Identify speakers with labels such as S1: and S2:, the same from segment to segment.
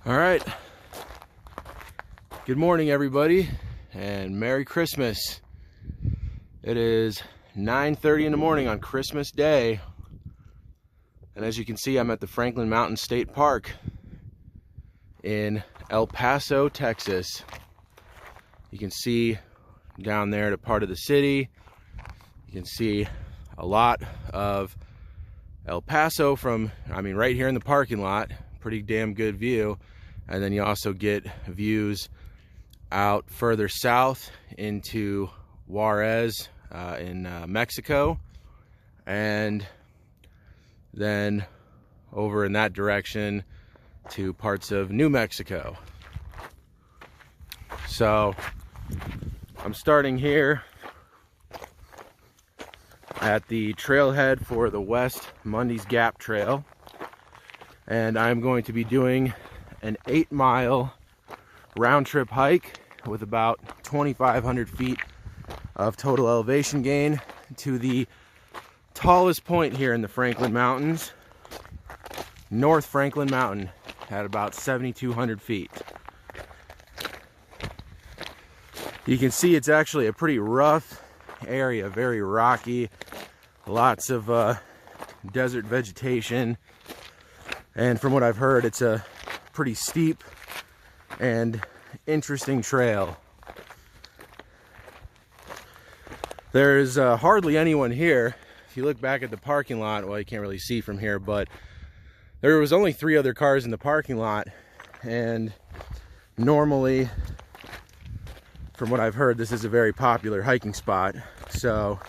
S1: All right. Good morning, everybody, and Merry Christmas. It is 9:30 in the morning on Christmas Day. And as you can see, I'm at the Franklin Mountain State Park in El Paso, Texas. You can see down there the part of the city. You can see a lot of El Paso from, right here in the parking lot. Pretty damn good view. And then you also get views out further south into Juarez in Mexico, and then over in that direction to parts of New Mexico. So I'm starting here at the trailhead for the West Mundy's Gap Trail, and I'm going to be doing an 8-mile round-trip hike with about 2,500 feet of total elevation gain to the tallest point here in the Franklin Mountains, North Franklin Mountain, at about 7,200 feet. You can see it's actually a pretty rough area, very rocky, lots of desert vegetation, and from what I've heard, it's a pretty steep and interesting trail. There's hardly anyone here. If you look back at the parking lot, well, you can't really see from here, but there was only 3 other cars in the parking lot, and normally, from what I've heard, this is a very popular hiking spot, so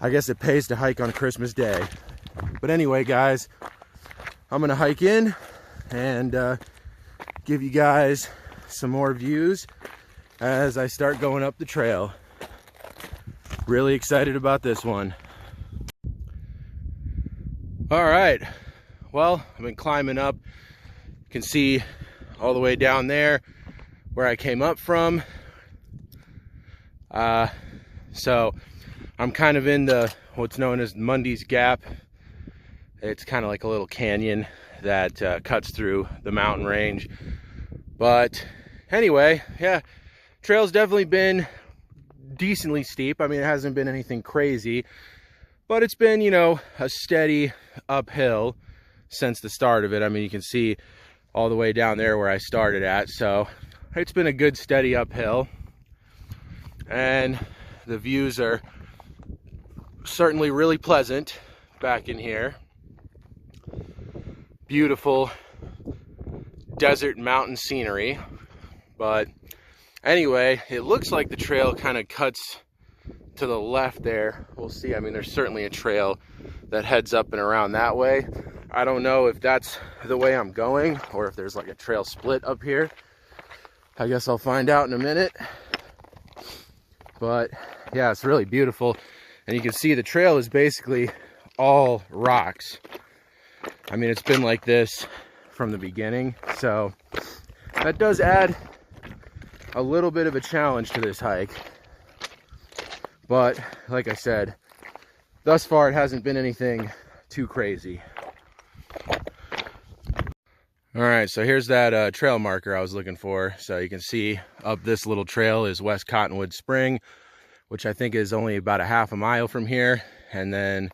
S1: I guess it pays to hike on Christmas Day. But anyway, guys, I'm gonna hike in and give you guys some more views as I start going up the trail. Really excited about this one. All right, well, I've been climbing up. You can see all the way down there where I came up from. So I'm kind of in the what's known as Mundy's Gap. It's kind of like a little canyon that cuts through the mountain range. But anyway, yeah, trail's definitely been decently steep. It hasn't been anything crazy, but it's been, a steady uphill since the start of it. You can see all the way down there where I started at, so it's been a good steady uphill, and the views are certainly really pleasant back in here. Beautiful desert mountain scenery. But anyway, it looks like the trail kind of cuts to the left there. We'll see. There's certainly a trail that heads up and around that way. I don't know if that's the way I'm going or if there's like a trail split up here. I guess I'll find out in a minute. But yeah, it's really beautiful, and you can see the trail is basically all rocks. It's been like this from the beginning, so that does add a little bit of a challenge to this hike. But like I said, thus far it hasn't been anything too crazy. All right, so here's that trail marker I was looking for. So you can see up this little trail is West Cottonwood Spring, which I think is only about a half a mile from here, and then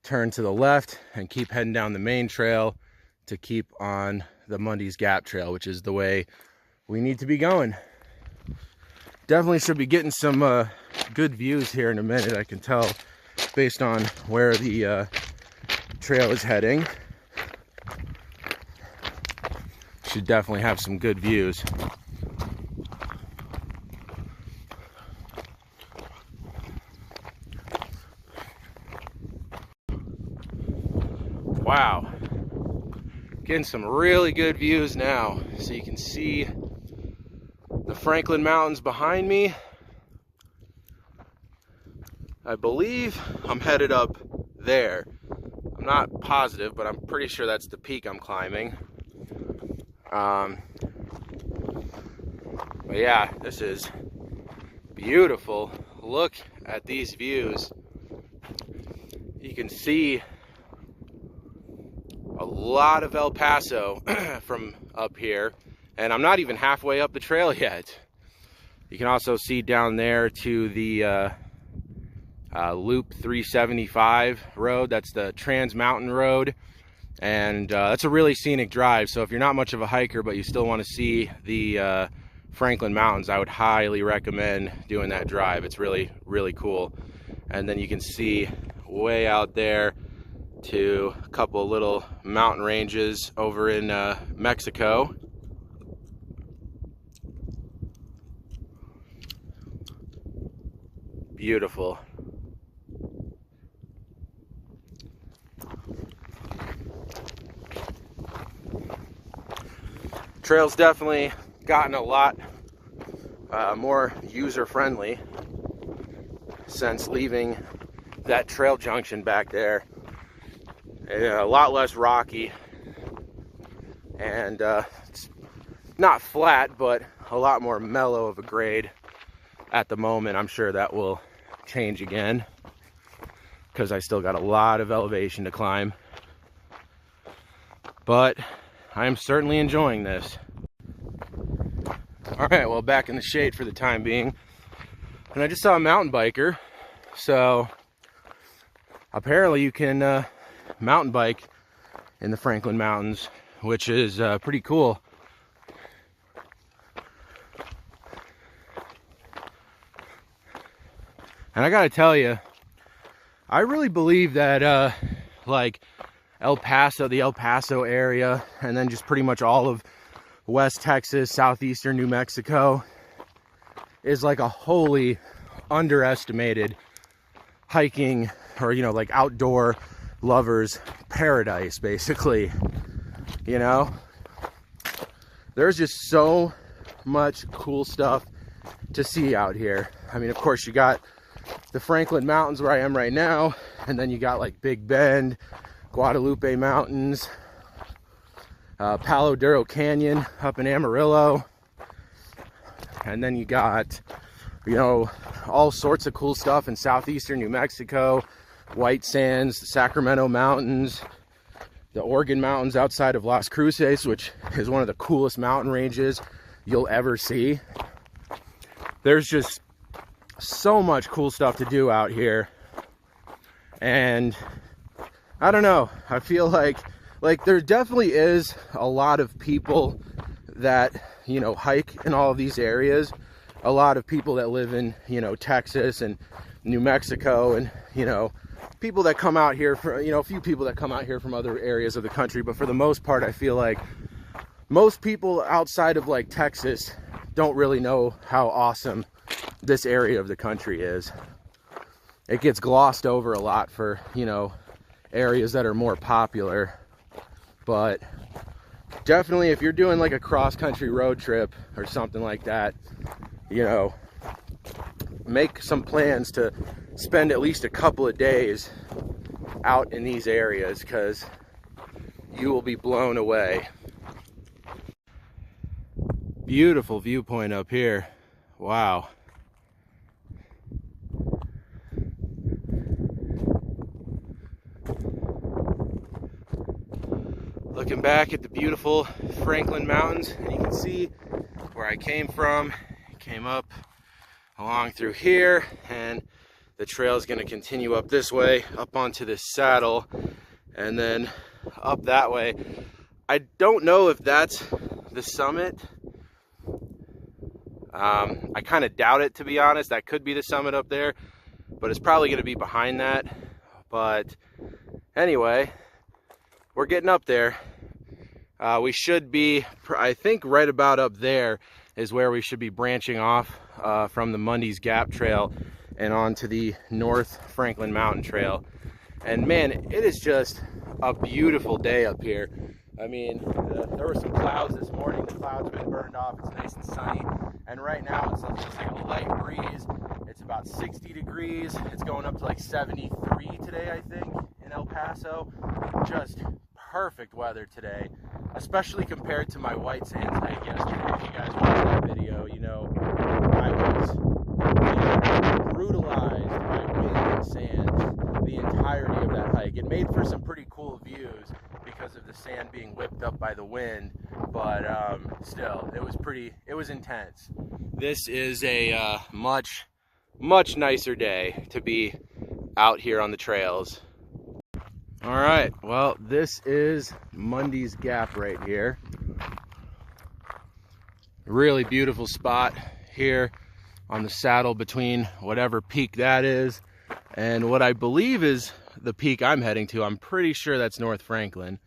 S1: turn to the left and keep heading down the main trail to keep on the Mundy's Gap Trail, which is the way we need to be going. Definitely should be getting some good views here in a minute, I can tell, based on where the trail is heading. Should definitely have some good views. Wow, getting some really good views now. So you can see the Franklin Mountains behind me. I believe I'm headed up there. I'm not positive, but I'm pretty sure that's the peak I'm climbing. But yeah, this is beautiful. Look at these views. You can see a lot of El Paso from up here, and I'm not even halfway up the trail yet. You can also see down there to the Loop 375 road. That's the Trans Mountain Road, and that's a really scenic drive. So if you're not much of a hiker but you still want to see the Franklin Mountains, I would highly recommend doing that drive. It's really, really cool. And then you can see way out there to a couple of little mountain ranges over in Mexico. Beautiful. Trail's definitely gotten a lot more user-friendly since leaving that trail junction back there. A lot less rocky, and it's not flat, but a lot more mellow of a grade at the moment. I'm sure that will change again because I still got a lot of elevation to climb, but I am certainly enjoying this. All right, well, back in the shade for the time being, and I just saw a mountain biker. So apparently you can mountain bike in the Franklin Mountains, which is pretty cool. And I gotta tell you, I really believe that like El Paso, the El Paso area, and then just pretty much all of West Texas, southeastern New Mexico is like a wholly underestimated hiking, or, you know, like outdoor lovers paradise, basically. You know, there's just so much cool stuff to see out here. I mean, of course, you got the Franklin Mountains where I am right now, and then you got like Big Bend, Guadalupe Mountains, Palo Duro Canyon up in Amarillo, and then you got, you know, all sorts of cool stuff in southeastern New Mexico, White Sands, the Sacramento Mountains, the Oregon Mountains outside of Las Cruces, which is one of the coolest mountain ranges you'll ever see. There's just so much cool stuff to do out here, and I don't know, I feel like there definitely is a lot of people that, you know, hike in all of these areas. A lot of people that live in, you know, Texas and New Mexico, and, you know, people that come out here for, you know, a few people that come out here from other areas of the country. But for the most part, I feel like most people outside of like Texas don't really know how awesome this area of the country is. It gets glossed over a lot for, you know, areas that are more popular. But definitely, if you're doing like a cross-country road trip or something like that, you know, make some plans to spend at least a couple of days out in these areas, because you will be blown away. Beautiful viewpoint up here. Wow. Looking back at the beautiful Franklin Mountains, and you can see where I came from. Came up along through here, and the trail is going to continue up this way, up onto this saddle, and then up that way. I don't know if that's the summit. I kind of doubt it, to be honest. That could be the summit up there, but it's probably going to be behind that. But anyway, we're getting up there. We should be, I think, right about up there is where we should be branching off from the Mundy's Gap Trail and onto the North Franklin Mountain Trail. And man, it is just a beautiful day up here. I mean, there were some clouds this morning. The clouds have been burned off. It's nice and sunny. And right now it's just like a light breeze. It's about 60 degrees. It's going up to like 73 today, I think, in El Paso. Just perfect weather today, especially compared to my White Sands hike yesterday. If you guys watched that video, you know, I was brutalized by wind and sand the entirety of that hike. Like, it made for some pretty cool views because of the sand being whipped up by the wind, but still, it was intense. This is a much nicer day to be out here on the trails. All right, well, this is Mundy's Gap right here. Really beautiful spot here on the saddle between whatever peak that is and what I believe is the peak I'm heading to. I'm pretty sure that's North Franklin.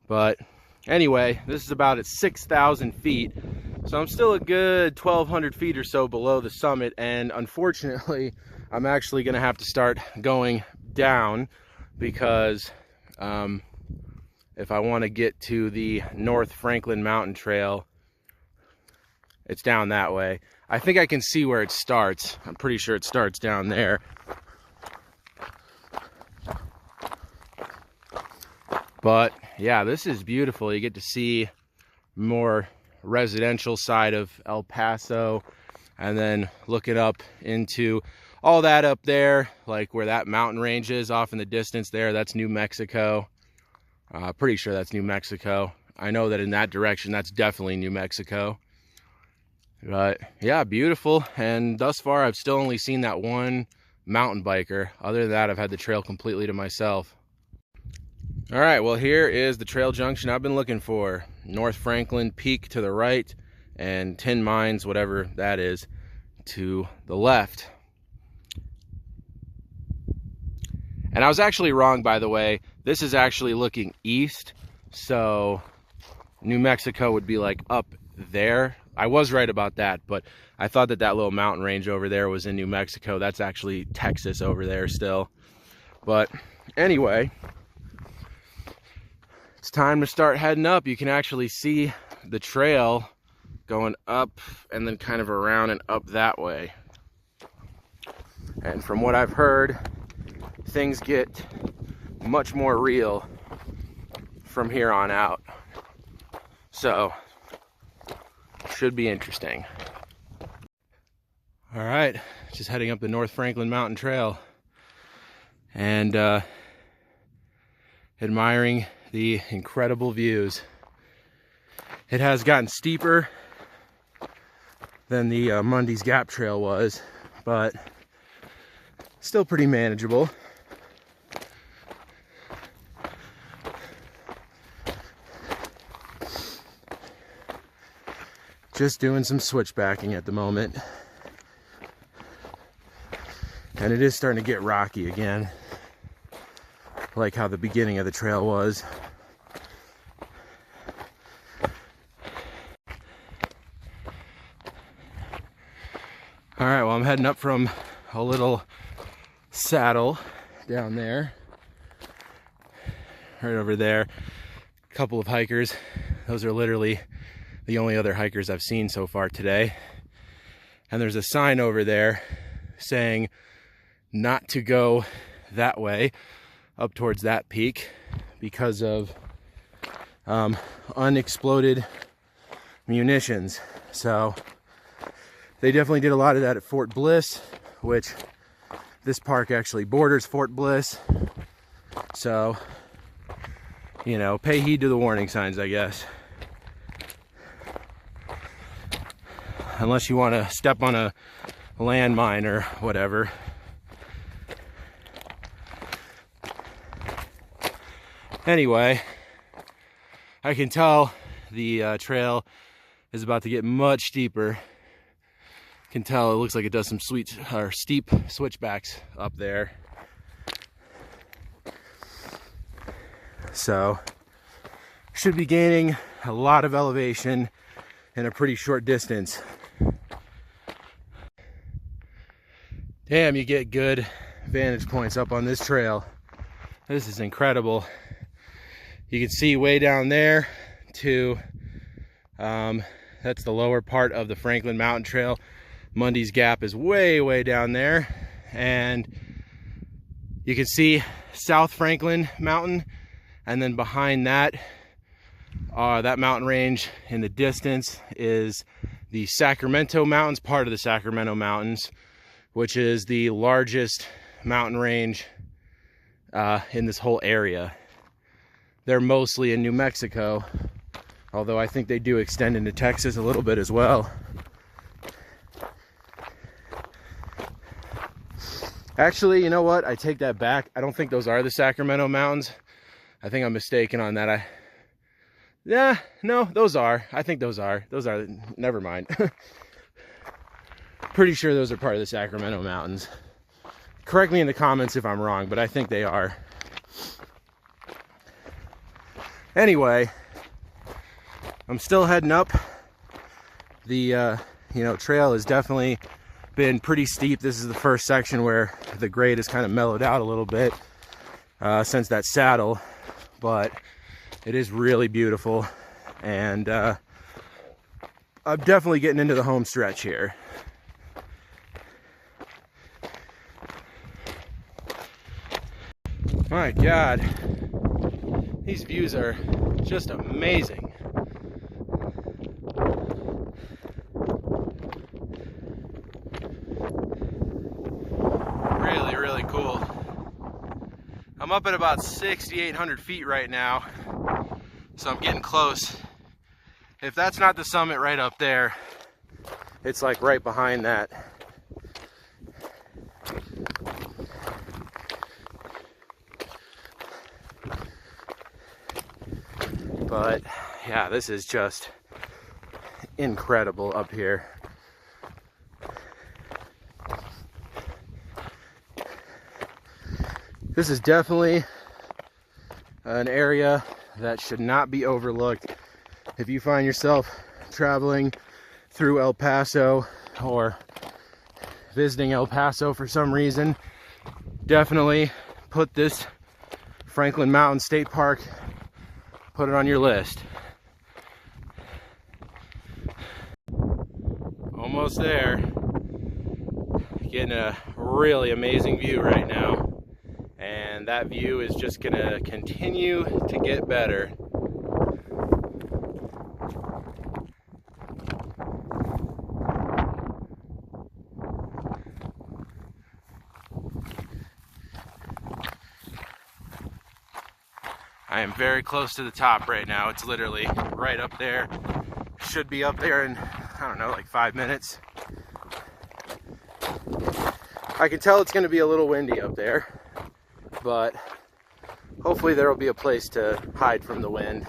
S1: But anyway, this is about at 6,000 feet. So I'm still a good 1,200 feet or so below the summit. And unfortunately, I'm actually gonna have to start going down because if I wanna get to the North Franklin Mountain Trail, it's down that way. I think I can see where it starts. I'm pretty sure it starts down there. But yeah, this is beautiful. You get to see more residential side of El Paso, and then looking up into all that up there, like where that mountain range is off in the distance there, that's New Mexico. Pretty sure that's New Mexico. I know that in that direction, that's definitely New Mexico. But yeah, beautiful. And thus far, I've still only seen that one mountain biker. Other than that, I've had the trail completely to myself. All right, well, here is the trail junction I've been looking for. North Franklin Peak to the right and Tin Mines, whatever that is, to the left. And I was actually wrong, by the way. This is actually looking east, so New Mexico would be like up there. I was right about that, but I thought that that little mountain range over there was in New Mexico. That's actually Texas over there still. But anyway, it's time to start heading up. You can actually see the trail going up and then kind of around and up that way. And from what I've heard, things get much more real from here on out. So, should be interesting. All right, just heading up the North Franklin Mountain Trail and admiring the incredible views. It has gotten steeper than the Mundy's Gap Trail was, but still pretty manageable. Just doing some switchbacking at the moment. And it is starting to get rocky again, like how the beginning of the trail was. All right, well, I'm heading up from a little saddle down there, right over there. A couple of hikers. Those are literally the only other hikers I've seen so far today. And there's a sign over there saying not to go that way up towards that peak because of unexploded munitions. So they definitely did a lot of that at Fort Bliss, which this park actually borders Fort Bliss. So, you know, pay heed to the warning signs, I guess. Unless you want to step on a landmine or whatever. Anyway, I can tell the trail is about to get much steeper. Can tell it looks like it does some steep switchbacks up there. So, should be gaining a lot of elevation in a pretty short distance. Damn, you get good vantage points up on this trail. This is incredible. You can see way down there to, that's the lower part of the Franklin Mountain Trail. Mundy's Gap is way down there. And you can see South Franklin Mountain. And then behind that, that mountain range in the distance is the Sacramento Mountains, part of the Sacramento Mountains, which is the largest mountain range in this whole area. They're mostly in New Mexico, although I think they do extend into Texas a little bit as well. Actually, you know what? I take that back. I don't think those are the Sacramento Mountains. I think I'm mistaken on that. Yeah, no, those are. I think those are. Never mind. Pretty sure those are part of the Sacramento Mountains. Correct me in the comments if I'm wrong, but I think they are. Anyway, I'm still heading up. The trail has definitely been pretty steep. This is the first section where the grade has kind of mellowed out a little bit since that saddle, but it is really beautiful, and I'm definitely getting into the home stretch here. My God, these views are just amazing. Really, really cool. I'm up at about 6,800 feet right now, so I'm getting close. If that's not the summit right up there, it's like right behind that. But yeah, this is just incredible up here. This is definitely an area that should not be overlooked. If you find yourself traveling through El Paso or visiting El Paso for some reason, definitely put this Franklin Mountain State Park, put it on your list. Almost there. Getting a really amazing view right now. And that view is just gonna continue to get better. I am very close to the top right now. It's literally right up there. Should be up there in, I don't know, like 5 minutes. I can tell it's going to be a little windy up there, but hopefully there will be a place to hide from the wind.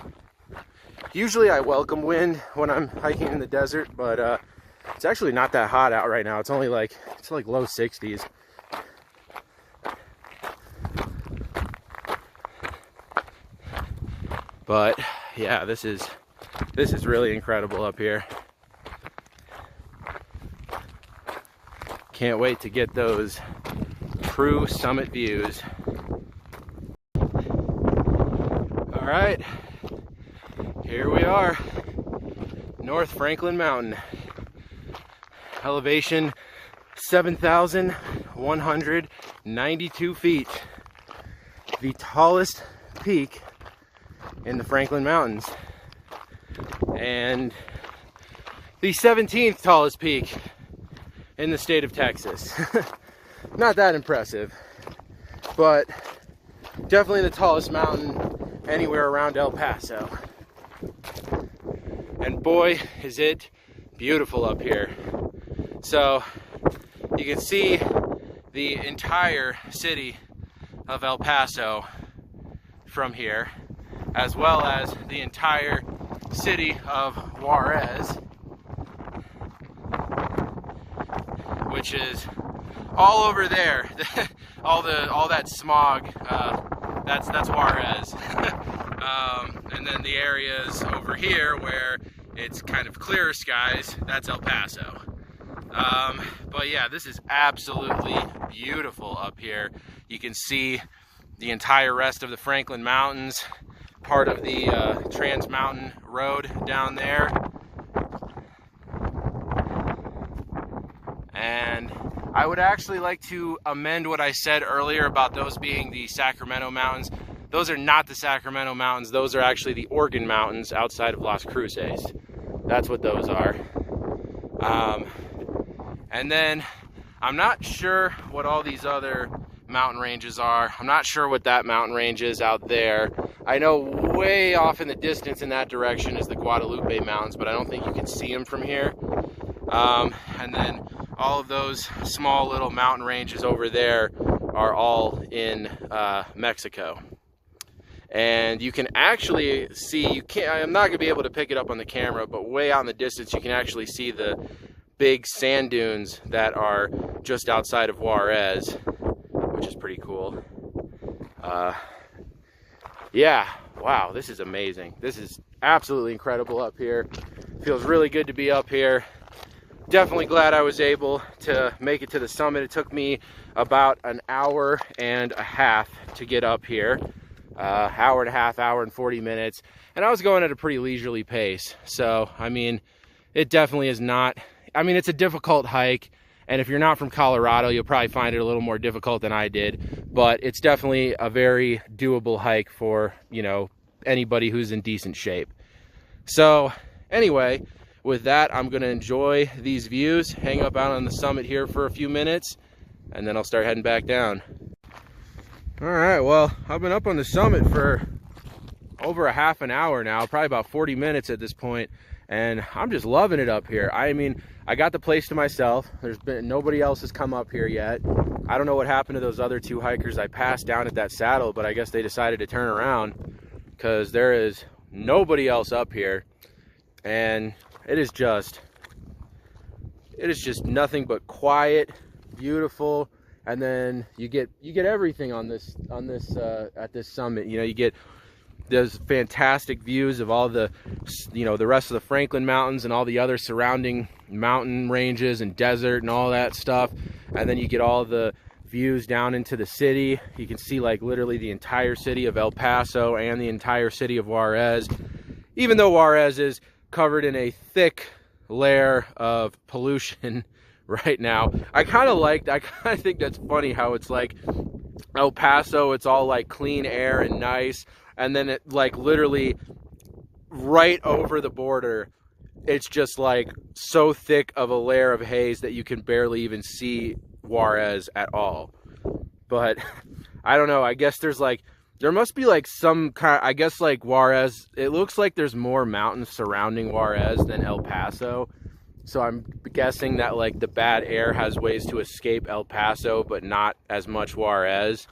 S1: Usually I welcome wind when I'm hiking in the desert, but it's actually not that hot out right now. It's only like, it's like low 60s. But yeah, this is really incredible up here. Can't wait to get those true summit views. All right, here we are, North Franklin Mountain. Elevation 7,192 feet. The tallest peak in the Franklin Mountains, and the 17th tallest peak in the state of Texas. Not that impressive, but definitely the tallest mountain anywhere around El Paso. And boy, is it beautiful up here. So you can see the entire city of El Paso from here, as well as the entire city of Juarez, which is all over there. all that smog, that's Juarez. And then the areas over here where it's kind of clearer skies, that's El Paso. But yeah, this is absolutely beautiful up here. You can see the entire rest of the Franklin Mountains, part of the Trans Mountain Road down there. And I would actually like to amend what I said earlier about those being the Sacramento Mountains. Those are not the Sacramento Mountains. Those are actually the Organ Mountains outside of Las Cruces. That's what those are. And then I'm not sure what all these other mountain ranges are. I'm not sure what that mountain range is out there. I know way off in the distance in that direction is the Guadalupe Mountains, but I don't think you can see them from here. And then all of those small little mountain ranges over there are all in Mexico. And you can actually see, I'm not gonna be able to pick it up on the camera, but way out in the distance you can actually see the big sand dunes that are just outside of Juarez, which is pretty cool. Yeah, wow, this is amazing. This is absolutely incredible up here. Feels really good to be up here. Definitely glad I was able to make it to the summit. It took me about an hour and a half to get up here. Hour and a half, hour and 40 minutes. And I was going at a pretty leisurely pace. So, I mean, it definitely is not, I mean, it's a difficult hike. And if you're not from Colorado, you'll probably find it a little more difficult than I did. But it's definitely a very doable hike for, you know, anybody who's in decent shape. So, anyway, with that, I'm going to enjoy these views, hang up out on the summit here for a few minutes, and then I'll start heading back down. All right, well, I've been up on the summit for over a half an hour now, probably about 40 minutes at this point, and I'm just loving it up here. I mean, I got the place to myself. Nobody else has come up here yet. I don't know what happened to those other two hikers I passed down at that saddle, but I guess they decided to turn around because there is nobody else up here. And it is just nothing but quiet, beautiful. And then you get everything on this at this summit. You know, you get those fantastic views of all the, you know, the rest of the Franklin Mountains and all the other surrounding mountain ranges and desert and all that stuff. And then you get all the views down into the city. You can see like literally the entire city of El Paso and the entire city of Juarez. Even though Juarez is covered in a thick layer of pollution right now. I kind of think that's funny how it's like El Paso, it's all like clean air and nice, and then it like literally right over the border, it's just like so thick of a layer of haze that you can barely even see Juarez at all. But I don't know, I guess there must be like some kind, I guess like Juarez, it looks like there's more mountains surrounding Juarez than El Paso. So I'm guessing that like the bad air has ways to escape El Paso, but not as much Juarez.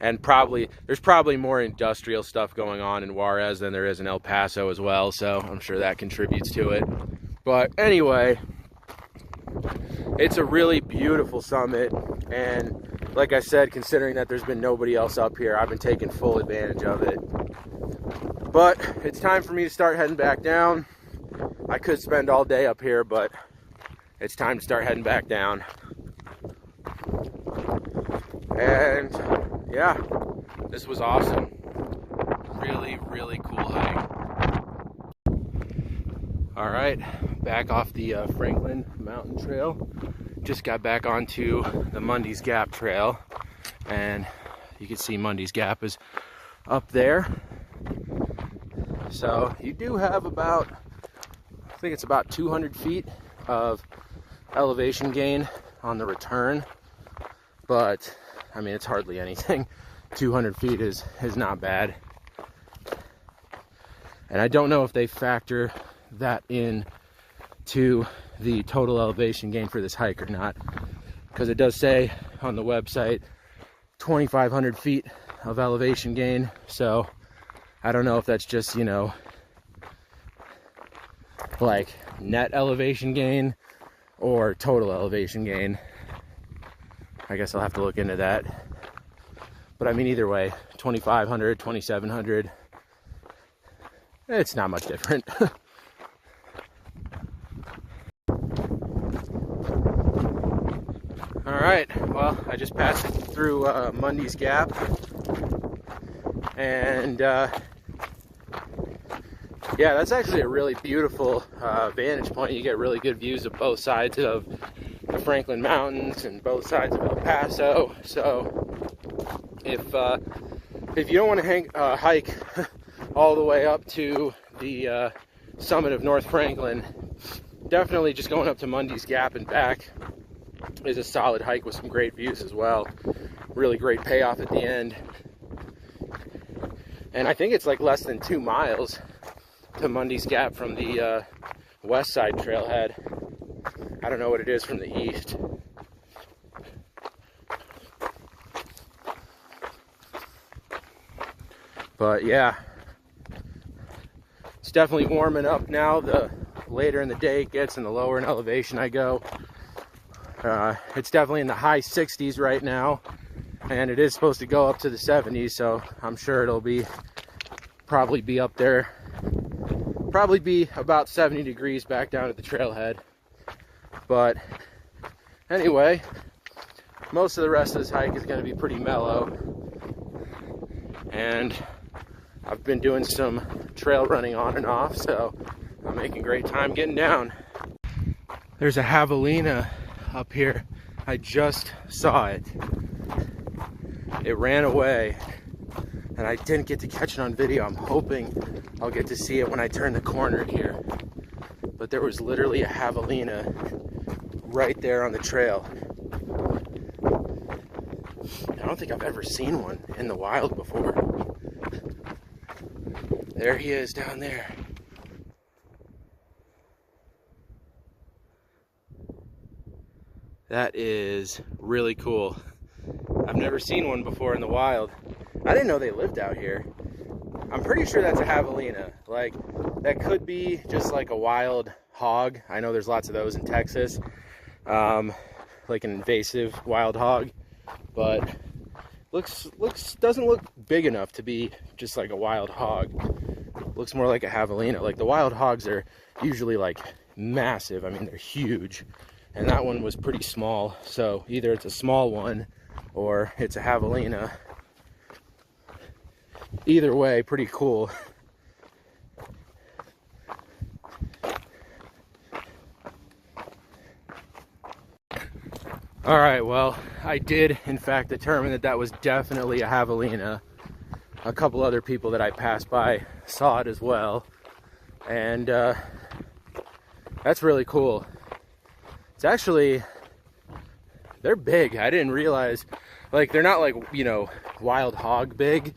S1: And there's probably more industrial stuff going on in Juarez than there is in El Paso as well. So I'm sure that contributes to it. But anyway, it's a really beautiful summit. And like I said, considering that there's been nobody else up here, I've been taking full advantage of it. But it's time for me to start heading back down. I could spend all day up here, but it's time to start heading back down. And yeah, this was awesome. Really, really cool hike. All right, back off the Franklin Mountain Trail. Just got back onto the Mundy's Gap Trail, and you can see Mundy's Gap is up there. So you do have about, I think it's about 200 feet of elevation gain on the return, but I mean, it's hardly anything. 200 feet is not bad. And I don't know if they factor that in to the total elevation gain for this hike or not, because it does say on the website 2,500 feet of elevation gain. So I don't know if that's just, you know, like net elevation gain or total elevation gain. I guess I'll have to look into that. But I mean, either way, 2,500, 2,700, it's not much different. All right, well, I just passed through Mundy's Gap, and yeah, that's actually a really beautiful vantage point. You get really good views of both sides of the Franklin Mountains and both sides of El Paso. So if you don't want to hike all the way up to the summit of North Franklin, definitely just going up to Mundy's Gap and back is a solid hike with some great views as well. really great payoff at the end. And I think it's like less than 2 miles to Mundy's Gap from the west side trailhead. I don't know what it is from the east. But yeah, it's definitely warming up now. The later in the day it gets and the lower in elevation I go. It's definitely in the high 60s right now, and it is supposed to go up to the 70s, so I'm sure it'll probably be up there, probably be about 70 degrees back down at the trailhead. But anyway, most of the rest of this hike is going to be pretty mellow, and I've been doing some trail running on and off, so I'm making great time getting down. There's a javelina up here. I just saw it. It ran away, and I didn't get to catch it on video. I'm hoping I'll get to see it when I turn the corner here. But there was literally a javelina right there on the trail. I don't think I've ever seen one in the wild before. There he is down there. That is really cool. I've never seen one before in the wild. I didn't know they lived out here. I'm pretty sure that's a javelina. Like, that could be just like a wild hog. I know there's lots of those in Texas. Like an invasive wild hog. But doesn't look big enough to be just like a wild hog. Looks more like a javelina. Like, the wild hogs are usually like massive. I mean, they're huge. And that one was pretty small. So either it's a small one or it's a javelina. Either way, pretty cool. All right, well, I did in fact determine that that was definitely a javelina. A couple other people that I passed by saw it as well. And that's really cool. It's actually, they're big. I didn't realize, like, they're not like, you know, wild hog big,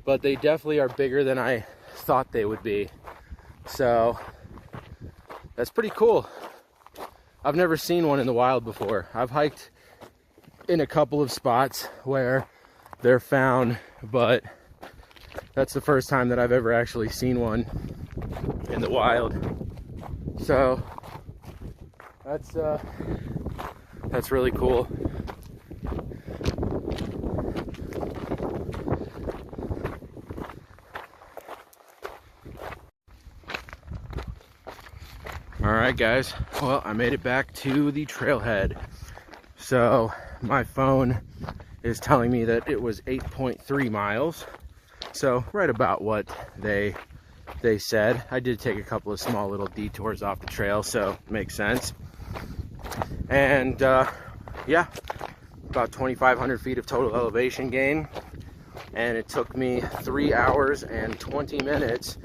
S1: but they definitely are bigger than I thought they would be. So that's pretty cool. I've never seen one in the wild before. I've hiked in a couple of spots where they're found, but that's the first time that I've ever actually seen one in the wild. So that's really cool. All right, guys. Well, I made it back to the trailhead. So my phone is telling me that it was 8.3 miles. So right about what they said. I did take a couple of small little detours off the trail, so it makes sense. And yeah, about 2,500 feet of total elevation gain. And it took me 3 hours and 20 minutes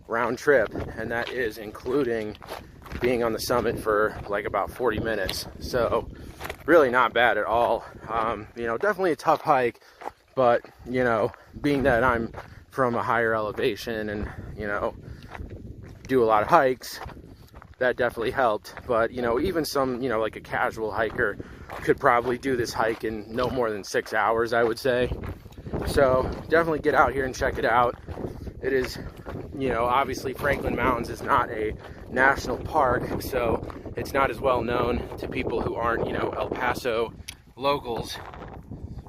S1: round trip. And that is including being on the summit for like about 40 minutes. So really not bad at all. You know, definitely a tough hike, but you know, being that I'm from a higher elevation and, you know, do a lot of hikes, that definitely helped. But, you know, even some, you know, like a casual hiker could probably do this hike in no more than 6 hours, I would say. So definitely get out here and check it out. It is, you know, obviously Franklin Mountains is not a national park, so it's not as well known to people who aren't, you know, El Paso locals.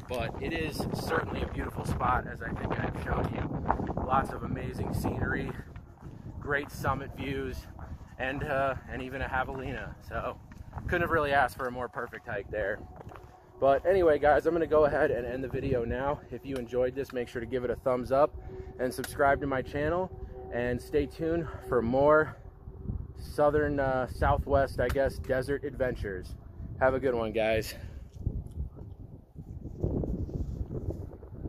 S1: But it is certainly a beautiful spot, as I think I've shown you. Lots of amazing scenery, great summit views, and even a javelina. So couldn't have really asked for a more perfect hike there. But anyway, guys, I'm going to go ahead and end the video now. If you enjoyed this, make sure to give it a thumbs up and subscribe to my channel. And stay tuned for more southern, southwest, I guess, desert adventures. Have a good one, guys.